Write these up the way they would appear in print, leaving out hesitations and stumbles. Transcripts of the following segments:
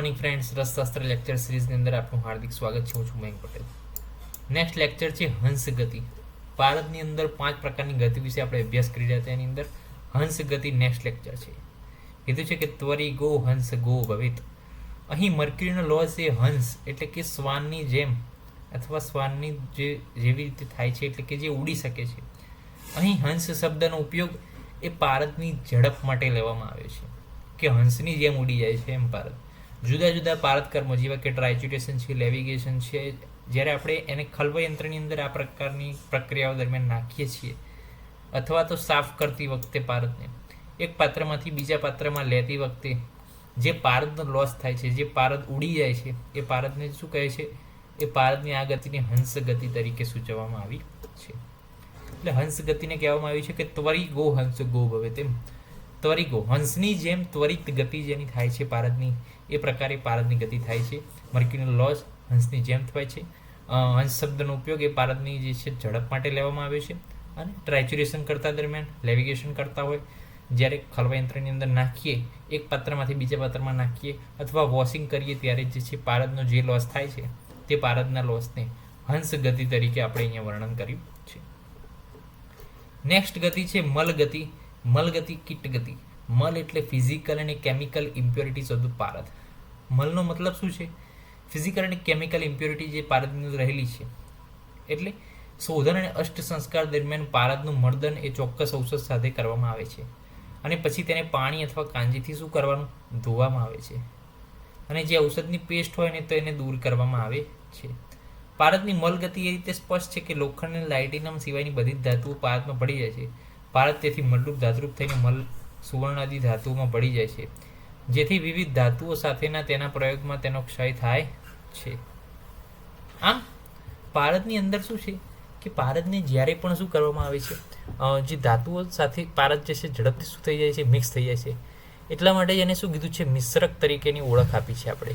Morning friends, રસશાસ્ત્ર lecture સિરીઝની અંદર આપનું હાર્દિક સ્વાગત છે. હું છું મયંક પટેલ. નેક્સ્ટ લેક્ચર છે હંસ ગતિ. ભારતની અંદર 5 પ્રકારની ગતિ વિશે આપણે અભ્યાસ કરી રહ્યા હતા. એની અંદર હંસ ગતિ નેક્સ્ટ લેક્ચર છે. કીધું છે કે ત્વરી ગો હંસ ગો ભવિત. અહીં મર્ક્યુરીનો લો છે હંસ એટલે કે શ્વાનની જેમ અથવા શ્વાનની જેવી રીતે થાય છે, એટલે કે જે ઉડી શકે છે. અહીં હંસ શબ્દનો ઉપયોગ એ પારદની ઝડપ માટે લેવામાં આવ્યો છે, કે હંસની જેમ ઉડી જાય છે એમ પારદ. જુદા જુદા પારદ કર્મો જેવા કે ટ્રાઇચ્યુટેશન છે, લેવિગેશન છે, જ્યારે આપણે એને ખલ્વયંત્રની અંદર આ પ્રકારની પ્રક્રિયાઓ દરમિયાન નાખીએ છીએ અથવા તો સાફ કરતી વખતે પારદને એક પાત્રમાંથી બીજા પાત્રમાં લેતી વખતે જે પારદનો લોસ થાય છે, જે પારદ ઉડી જાય છે, એ પારદને શું કહે છે? એ પારદની આ ગતિને હંસ ગતિ તરીકે સૂચવવામાં આવી છે. એટલે હંસ ગતિને કહેવામાં આવી છે કે ત્વરી ગો હંસ ગો ભવે. તેમ ત્વરી ગો હંસની જેમ ત્વરિત ગતિ જેની થાય છે પારદની, એ પ્રકારે પારદની ગતિ થાય છે. મર્ક્યુરીનો લોસ હંસની જેમ થાય છે. હંસ શબ્દનો ઉપયોગ એ પારદની જે છે ઝડપ માટે લેવામાં આવ્યો છે. અને ટ્રાઇચ્યુરેશન કરતા દરમિયાન, લેવિગેશન કરતા હોય જ્યારે ખલ્વયંત્રની અંદર નાખીએ, એક પાત્રમાંથી બીજા પાત્રમાં નાખીએ અથવા વોશિંગ કરીએ ત્યારે જે છે પારદનો જે લોસ થાય છે, તે પારદના લોસને હંસ ગતિ તરીકે આપણે અહીંયા વર્ણન કર્યું છે. નેક્સ્ટ ગતિ છે મલ ગતિ. મલ ગતિ કીટ ગતિ. મલ એટલે ફિઝિકલ અને કેમિકલ ઇમ્પ્યોરિટીઝ ઓફ ધ પારદ. મલનો મતલબ શું છે? ફિઝિકલ અને કેમિકલ ઇમ્પ્યોરિટી જે પારદની અંદર રહેલી છે. એટલે શોધન અને અષ્ટ સંસ્કાર દરમિયાન પારદનું મર્દન એ ચોક્કસ ઔષધ સાથે કરવામાં આવે છે અને પછી તેને પાણી અથવા કાંજીથી શું કરવાનું? ધોવામાં આવે છે. અને જે ઔષધની પેસ્ટ હોય ને તો એને દૂર કરવામાં આવે છે. પારદની મલ ગતિ એ રીતે સ્પષ્ટ છે કે લોખંડ અને લાઇટિનમ સિવાયની બધી જ ધાતુઓ પારદમાં ભળી જાય છે. પારદ તેથી મલરૂપ ધાતુરૂપ થઈને મલ, સુવર્ણ આદિ ધાતુઓમાં ભળી જાય છે, જેથી વિવિધ ધાતુઓ સાથેના તેના પ્રયોગમાં તેનો ક્ષય થાય છે. આમ પારદની અંદર શું છે કે પારદને જ્યારે પણ શું કરવામાં આવે છે, જે ધાતુઓ સાથે પારદ જે છે ઝડપથી શું થઈ જાય છે? મિક્સ થઈ જાય છે. એટલા માટે એને શું કીધું છે? મિશ્રક તરીકેની ઓળખ આપી છે આપણે.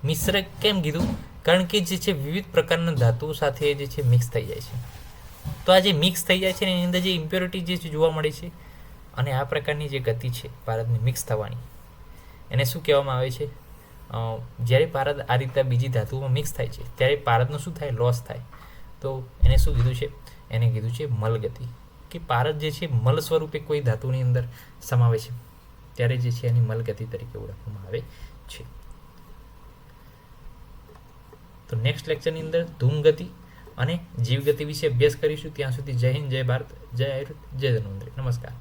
મિશ્રક કેમ કીધું? કારણ કે જે છે વિવિધ પ્રકારના ધાતુઓ સાથે જે છે મિક્સ થઈ જાય છે. તો આ જે મિક્સ થઈ જાય છે ને એની અંદર જે ઇમ્પ્યોરિટી જે જોવા મળે છે, અને આ પ્રકારની જે ગતિ છે પારદની મિક્સ થવાની, એને શું કહેવામાં આવે છે? જ્યારે પારદ આ રીતે બીજી ધાતુઓમાં મિક્સ થાય છે ત્યારે પારદનો શું થાય? લોસ થાય. તો એને શું કીધું છે? એને કીધું છે મલ ગતિ. કે પારદ જે છે મલ સ્વરૂપે કોઈ ધાતુની અંદર સમાવે છે ત્યારે જે છે એની મલ ગતિ તરીકે ઓળખવામાં આવે છે. તો નેક્સ્ટ લેક્ચરની અંદર ધૂમ ગતિ અને જીવ ગતિ વિશે અભ્યાસ કરીશું. ત્યાં સુધી જય હિન્દ, જય ભારત, જય આયુર્વેદ, જય ધન્વંતરી. નમસ્કાર.